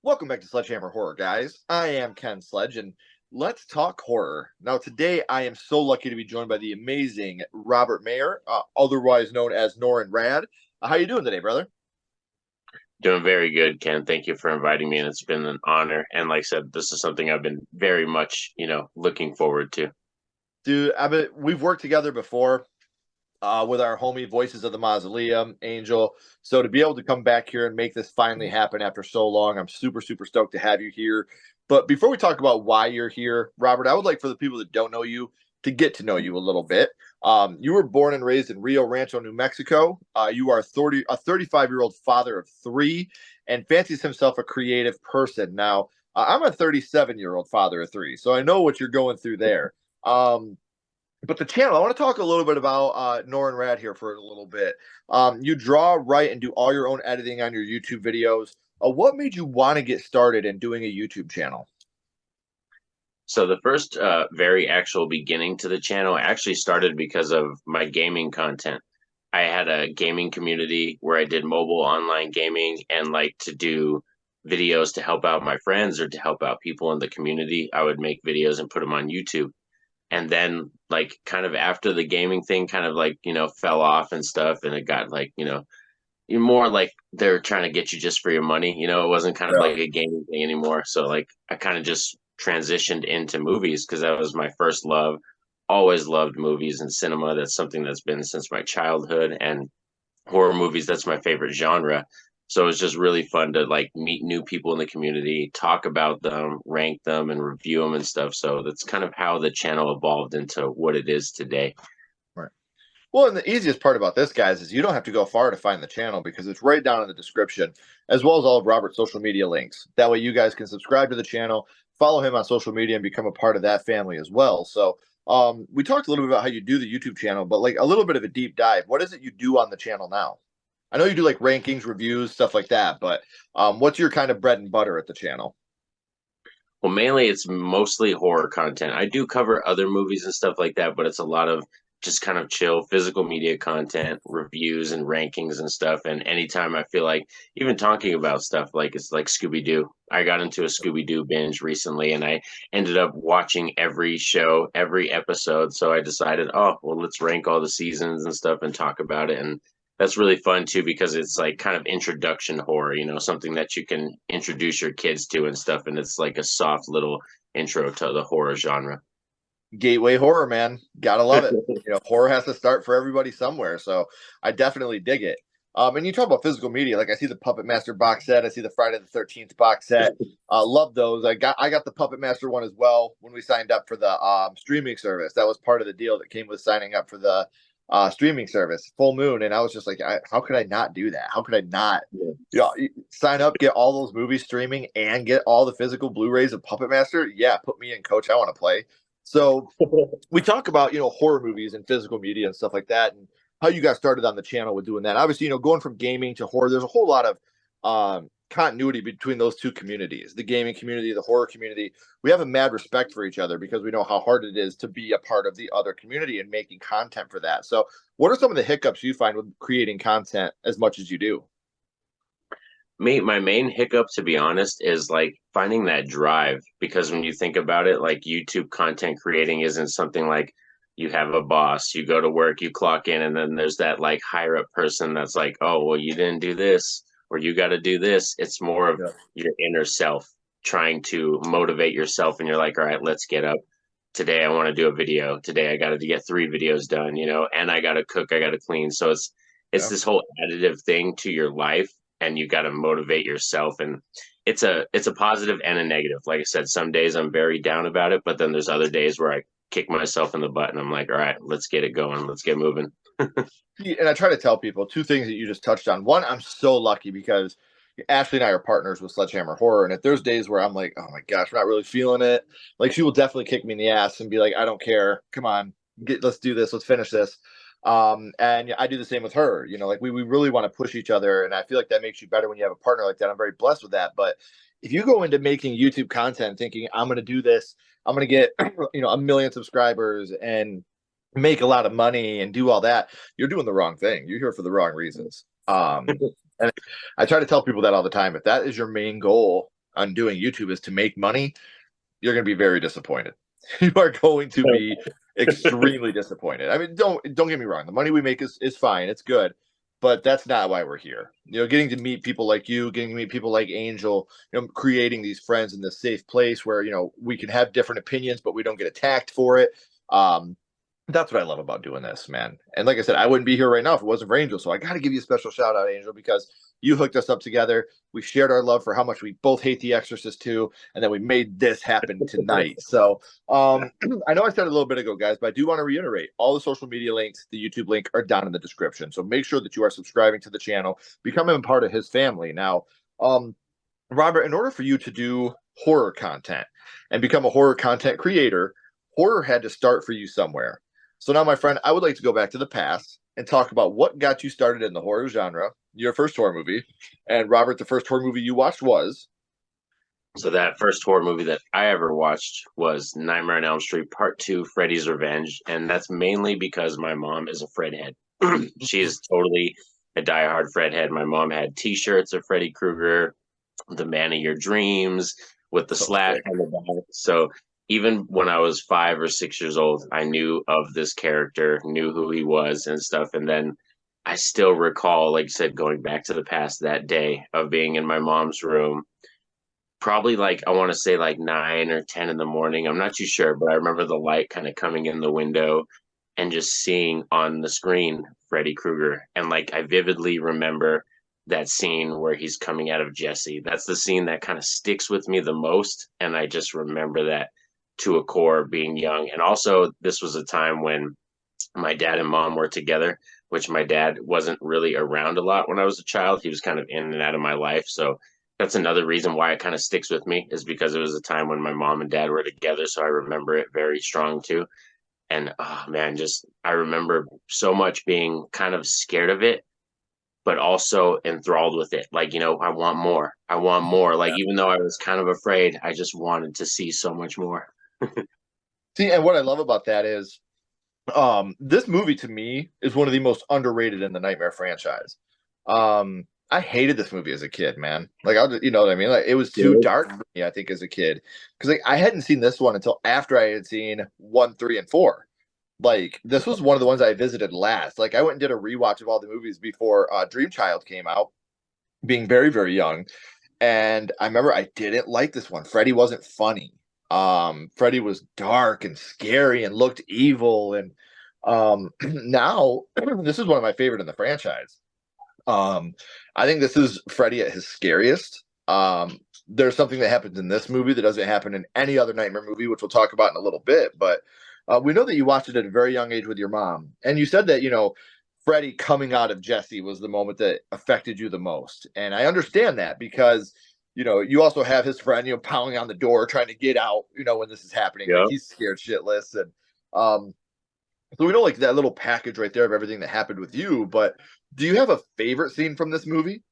Welcome back to Sledgehammer Horror, guys. I am Ken Sledge, and let's talk horror. Now, today I am so lucky to be joined by the amazing Robert Mayer, otherwise known as Norin Radd. How you doing today, brother? Doing very good, Ken. Thank you for inviting me, and it's been an honor. And like I said, this is something I've been very much, looking forward to. Dude, we've worked together before with our homie Voices of the Mausoleum, Angel. So to be able to come back here and make this finally happen after so long, I'm super, super stoked to have you here. But before we talk about why you're here, Robert, I would like for the people that don't know you to get to know you a little bit. You were born and raised in Rio Rancho, New Mexico. You are a 35-year-old father of three and fancies himself a creative person. Now, I'm a 37-year-old father of three, so I know what you're going through there. But the channel, I want to talk a little bit about Norin Radd here for a little bit. You draw, write, and do all your own editing on your YouTube videos. What made you want to get started in doing a YouTube channel? So the first very actual beginning to the channel actually started because of my gaming content. I had a gaming community where I did mobile online gaming and like to do videos to help out my friends or to help out people in the community. I would make videos and put them on YouTube. And then like kind of after the gaming thing kind of like fell off and stuff, and it got like you're more like they're trying to get you just for your money. It wasn't kind of Yeah. like a gaming thing anymore. So like I kind of just transitioned into movies because that was my first love. Always loved movies and cinema. That's something that's been since my childhood, and horror movies, that's my favorite genre. So it's just really fun to like meet new people in the community, talk about them, rank them, and review them and stuff. So that's kind of how the channel evolved into what it is today. Right. Well, and the easiest part about this, guys, is you don't have to go far to find the channel because it's right down in the description, as well as all of Robert's social media links. That way, you guys can subscribe to the channel, follow him on social media, and become a part of that family as well. So, we talked a little bit about how you do the YouTube channel, but like a little bit of a deep dive. What is it you do on the channel now? I know you do like rankings, reviews, stuff like that, but what's your kind of bread and butter at the channel? Well, mainly it's mostly horror content. I do cover other movies and stuff like that, but it's a lot of just kind of chill physical media content, reviews and rankings and stuff. And anytime I feel like even talking about stuff like it's like Scooby Doo. I got into a Scooby Doo binge recently and I ended up watching every show, every episode. So I decided, oh, well, let's rank all the seasons and stuff and talk about it. And that's really fun too because it's like kind of introduction horror, something that you can introduce your kids to and stuff, and it's like a soft little intro to the horror genre. Gateway horror, man. Gotta love it. Horror has to start for everybody somewhere. So I definitely dig it. And you talk about physical media, like I see the Puppet Master box set, I see the Friday the 13th box set. Love those. I got the Puppet Master one as well when we signed up for the streaming service. That was part of the deal that came with signing up for the streaming service, Full Moon. And I was just like, how could I not do that? How could I not sign up, get all those movies streaming, and get all the physical Blu-rays of Puppet Master? Yeah, put me in, coach. I want to play. So we talk about horror movies and physical media and stuff like that, and how you got started on the channel with doing that. Obviously, going from gaming to horror, there's a whole lot of continuity between those two communities, the gaming community, the horror community. We have a mad respect for each other because we know how hard it is to be a part of the other community and making content for that. So what are some of the hiccups you find with creating content as much as you do? My main hiccup, to be honest, is like finding that drive, because when you think about it, like YouTube content creating isn't something like you have a boss, you go to work, you clock in, and then there's that like higher up person that's like, oh, well, you didn't do this or you got to do this. It's more of Yeah. your inner self trying to motivate yourself. And you're like, all right, let's get up. Today I want to do a video. Today I got to get 3 videos done, and I got to cook, I got to clean. So it's Yeah. this whole additive thing to your life, and you got to motivate yourself. And it's a positive and a negative. Like I said, some days I'm very down about it, but then there's other days where I kick myself in the butt and I'm like, all right, let's get it going, let's get moving. And I try to tell people two things that you just touched on. One, I'm so lucky because Ashley and I are partners with Sledgehammer Horror. And if there's days where I'm like, oh my gosh, we're not really feeling it, like she will definitely kick me in the ass and be like, I don't care. Come on, let's do this. Let's finish this. And I do the same with her. Like we really want to push each other. And I feel like that makes you better when you have a partner like that. I'm very blessed with that. But if you go into making YouTube content thinking, I'm going to do this, I'm going to get, 1 million subscribers and make a lot of money and do all that, you're doing the wrong thing. You're here for the wrong reasons. And I try to tell people that all the time. If that is your main goal, on doing YouTube is to make money, you're going to be very disappointed. You are going to be extremely disappointed. I mean, don't get me wrong. The money we make is fine. It's good. But that's not why we're here. You know, getting to meet people like you, getting to meet people like Angel, you know, creating these friends in this safe place where, you know, we can have different opinions, but we don't get attacked for it. That's what I love about doing this, man. And like I said, I wouldn't be here right now if it wasn't for Angel. So I got to give you a special shout out, Angel, because you hooked us up together. We shared our love for how much we both hate The Exorcist 2, and then we made this happen tonight. So I know I said a little bit ago, guys, but I do want to reiterate all the social media links, the YouTube link are down in the description. So make sure that you are subscribing to the channel, becoming a part of his family. Now, Robert, in order for you to do horror content and become a horror content creator, horror had to start for you somewhere. So now, my friend, I would like to go back to the past and talk about what got you started in the horror genre, your first horror movie. And Robert, the first horror movie you watched was? So that first horror movie that I ever watched was Nightmare on Elm Street Part 2, Freddy's Revenge. And that's mainly because my mom is a Fredhead. She's totally a diehard Fredhead. My mom had T-shirts of Freddy Krueger, the man of your dreams, with the slash on the back. So even when I was 5 or 6 years old, I knew of this character, knew who he was and stuff. And then I still recall, like I said, going back to the past that day of being in my mom's room, probably like, I want to say like 9 or 10 in the morning. I'm not too sure, but I remember the light kind of coming in the window and just seeing on the screen Freddy Krueger. And like, I vividly remember that scene where he's coming out of Jesse. That's the scene that kind of sticks with me the most. And I just remember that to a core, being young. And also, this was a time when my dad and mom were together, which my dad wasn't really around a lot when I was a child. He was kind of in and out of my life. So that's another reason why it kind of sticks with me, is because it was a time when my mom and dad were together. So I remember it very strong too. And oh man, just I remember so much being kind of scared of it, but also enthralled with it. Like, you know, I want more. I want more. Like, even though I was kind of afraid, I just wanted to see so much more. See, and what I love about that is this movie to me is one of the most underrated in the Nightmare franchise. I hated this movie as a kid, man. Like, you know what I mean? Like, it was too dark for me, I think, as a kid, because like I hadn't seen this one until after I had seen 1, 3, and 4. Like, this was one of the ones I visited last. Like, I went and did a rewatch of all the movies before Dream Child came out, being very, very young. And I remember I didn't like this one. Freddy wasn't funny. Freddy was dark and scary and looked evil. And now this is one of my favorite in the franchise. I think this is Freddy at his scariest. There's something that happens in this movie that doesn't happen in any other Nightmare movie, which we'll talk about in a little bit. But we know that you watched it at a very young age with your mom, and you said that, you know, Freddy coming out of Jesse was the moment that affected you the most. And I understand that because, you know, you also have his friend, you know, pounding on the door, trying to get out, you know, when this is happening. Yeah. Like, he's scared shitless. And so we know like that little package right there of everything that happened with you. But do you have a favorite scene from this movie?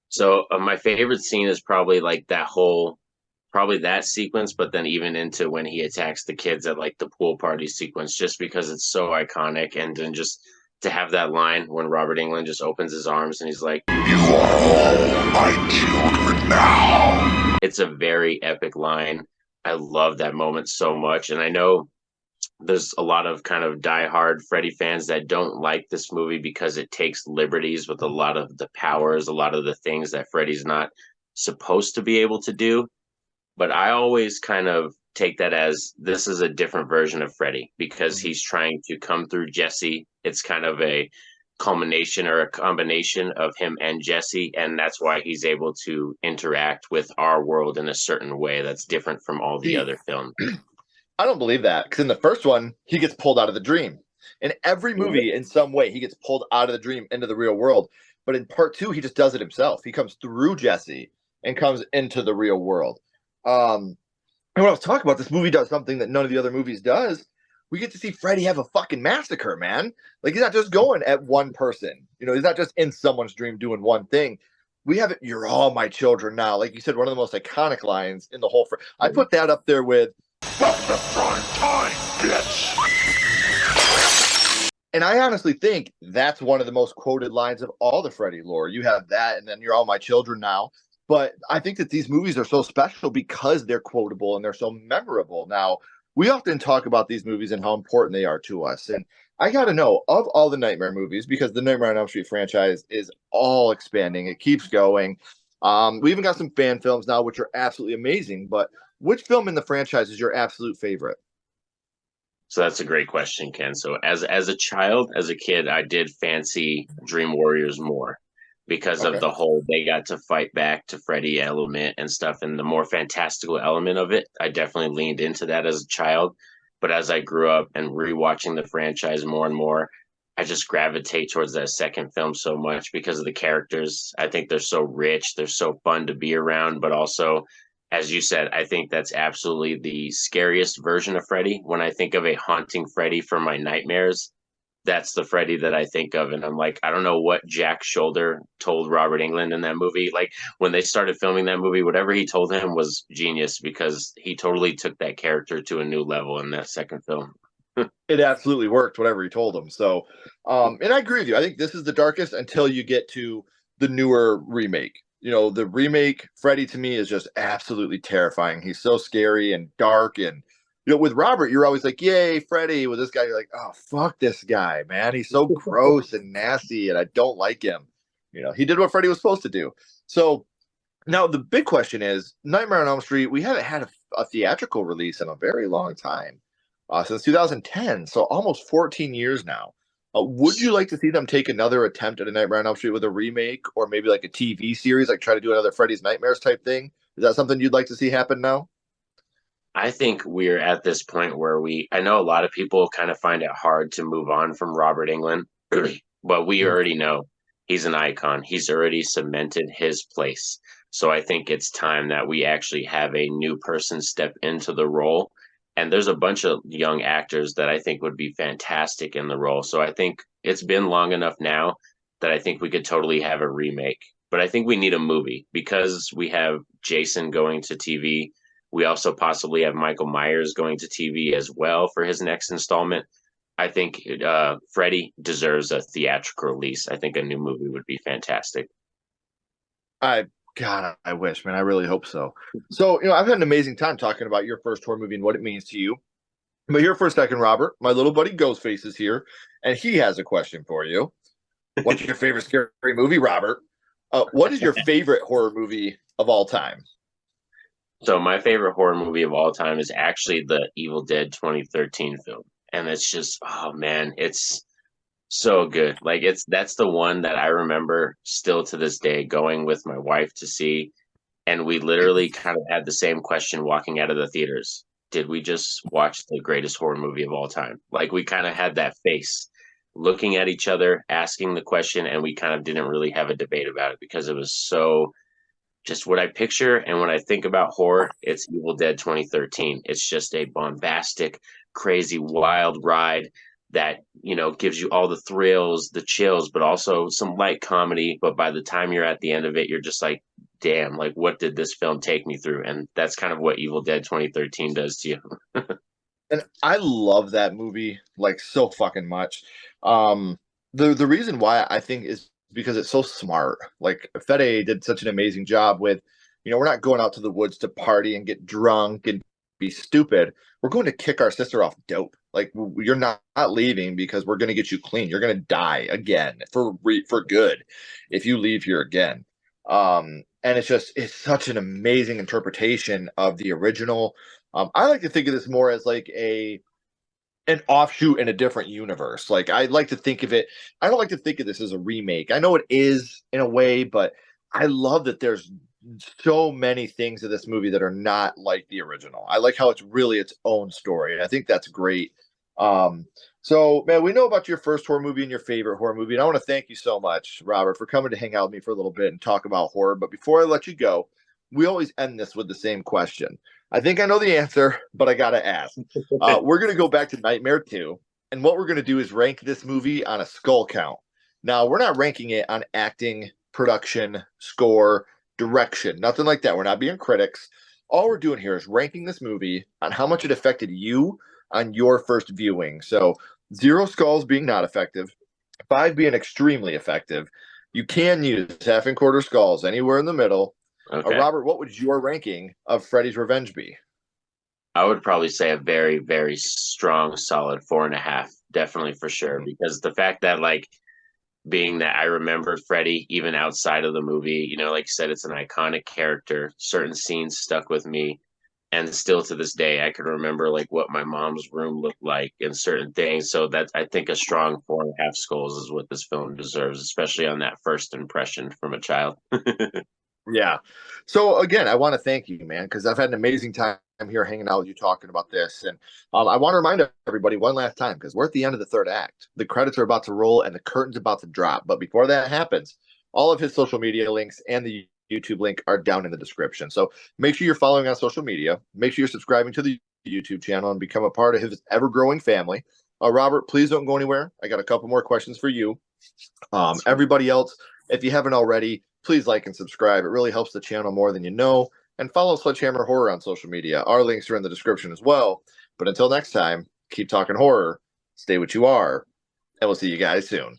So my favorite scene is probably like probably that sequence, but then even into when he attacks the kids at like the pool party sequence, just because it's so iconic. And then just to have that line when Robert Englund just opens his arms and he's like, "You are all my children now." It's a very epic line. I love that moment so much. And I know there's a lot of kind of diehard Freddy fans that don't like this movie because it takes liberties with a lot of the powers, a lot of the things that Freddy's not supposed to be able to do. But I always kind of take that as this is a different version of Freddy because he's trying to come through Jesse. It's kind of a culmination or a combination of him and Jesse, and that's why he's able to interact with our world in a certain way that's different from all the other films. I don't believe that, because in the first one, he gets pulled out of the dream. In every movie, in some way, he gets pulled out of the dream into the real world. But in part 2, he just does it himself. He comes through Jesse and comes into the real world. And when I was talking about, this movie does something that none of the other movies does. We get to see Freddy have a fucking massacre, man. Like, he's not just going at one person. You know, he's not just in someone's dream doing one thing. We have it. You're all my children now. Like you said, one of the most iconic lines in the whole. I put that up there with "Fuck the prime time, bitch." And I honestly think that's one of the most quoted lines of all the Freddy lore. You have that, and then "You're all my children now." But I think that these movies are so special because they're quotable and they're so memorable. Now, we often talk about these movies and how important they are to us. And I got to know, of all the Nightmare movies, because the Nightmare on Elm Street franchise is all expanding, it keeps going. We even got some fan films now, which are absolutely amazing. But which film in the franchise is your absolute favorite? So that's a great question, Ken. So as a child, as a kid, I did fancy Dream Warriors more because of Okay. the whole they got to fight back to Freddy element and stuff, and the more fantastical element of it. I definitely leaned into that as a child. But as I grew up and rewatching the franchise more and more, I just gravitate towards that second film so much because of the characters. I think they're so rich, they're so fun to be around, but also as you said, I think that's absolutely the scariest version of Freddy. When I think of a haunting Freddy from my nightmares, that's the Freddy that I think of. And I'm like, I don't know what Jack Shoulder told Robert Englund in that movie. Like when they started filming that movie, whatever he told him was genius because he totally took that character to a new level in that second film. It absolutely worked, whatever he told them. So, and I agree with you. I think this is the darkest until you get to the newer remake. You know, the remake Freddy to me is just absolutely terrifying. He's so scary and dark, and with Robert, you're always like, "Yay, Freddy!" With this guy, you're like, "Oh, fuck this guy, man. He's so gross and nasty, and I don't like him." He did what Freddy was supposed to do. So now the big question is, Nightmare on Elm Street. We haven't had a theatrical release in a very long time, since 2010, so almost 14 years now. Would you like to see them take another attempt at a Nightmare on Elm Street with a remake, or maybe like a TV series, like try to do another Freddy's Nightmares type thing? Is that something you'd like to see happen now? I think we're at this point where I know a lot of people kind of find it hard to move on from Robert Englund, but we Mm. already know he's an icon. He's already cemented his place. So I think it's time that we actually have a new person step into the role. And there's a bunch of young actors that I think would be fantastic in the role. So I think it's been long enough now that I think we could totally have a remake. But I think we need a movie because we have Jason going to TV. We also possibly have Michael Myers going to TV as well for his next installment. I think Freddy deserves a theatrical release. I think a new movie would be fantastic. I God, I wish, man. I really hope so. So, I've had an amazing time talking about your first horror movie and what it means to you. But here for a second, Robert, my little buddy Ghostface is here, and he has a question for you. What's your favorite scary movie, Robert? What is your favorite horror movie of all time? So my favorite horror movie of all time is actually the Evil Dead 2013 film. And it's just, oh man, it's so good. Like that's the one that I remember still to this day going with my wife to see. And we literally kind of had the same question walking out of the theaters. Did we just watch the greatest horror movie of all time? Like we kind of had that face looking at each other, asking the question, and we kind of didn't really have a debate about it because it was so just what I picture. And when I think about horror, it's Evil Dead 2013. It's just a bombastic, crazy, wild ride that, gives you all the thrills, the chills, but also some light comedy. But by the time you're at the end of it, you're just like, damn, like what did this film take me through? And that's kind of what Evil Dead 2013 does to you. And I love that movie like so fucking much. The reason why I think is because it's so smart. Like Fede did such an amazing job with, we're not going out to the woods to party and get drunk and be stupid. We're going to kick our sister off dope. Like you're not leaving because we're going to get you clean. You're going to die again for good if you leave here again. And it's such an amazing interpretation of the original. I like to think of this more as like an offshoot in a different universe. Like I like to think of it. I don't like to think of this as a remake. I know it is in a way, but I love that there's so many things in this movie that are not like the original. I like how it's really its own story, and I think that's great. Um, so man, we know about your first horror movie and your favorite horror movie, and I want to thank you so much, Robert, for coming to hang out with me for a little bit and talk about horror. But before I let you go, we always end this with the same question. I think I know the answer, but I gotta ask. We're gonna go back to Nightmare 2, and what we're gonna do is rank this movie on a skull count. Now, we're not ranking it on acting, production, score, direction, nothing like that. We're not being critics. All we're doing here is ranking this movie on how much it affected you on your first viewing. So, zero skulls being not effective, five being extremely effective. You can use half and quarter skulls anywhere in the middle. Okay. Robert, what would your ranking of Freddy's Revenge be? I would probably say a very, very strong, solid 4.5, definitely for sure. Mhm. Because the fact that like being that I remember Freddy even outside of the movie, like you said, it's an iconic character. Certain scenes stuck with me. And still to this day, I can remember like what my mom's room looked like and certain things. So that I think a strong 4.5 skulls is what this film deserves, especially on that first impression from a child. Yeah. So again, I want to thank you, man, because I've had an amazing time here hanging out with you talking about this. And I want to remind everybody one last time because we're at the end of the third act. The credits are about to roll and the curtain's about to drop. But before that happens, all of his social media links and the YouTube link are down in the description. So make sure you're following on social media. Make sure you're subscribing to the YouTube channel and become a part of his ever growing family. Robert, please don't go anywhere. I got a couple more questions for you. Everybody else, if you haven't already, please like and subscribe. It really helps the channel more than you know. And follow Sledgehammer Horror on social media. Our links are in the description as well. But until next time, keep talking horror, stay what you are, and we'll see you guys soon.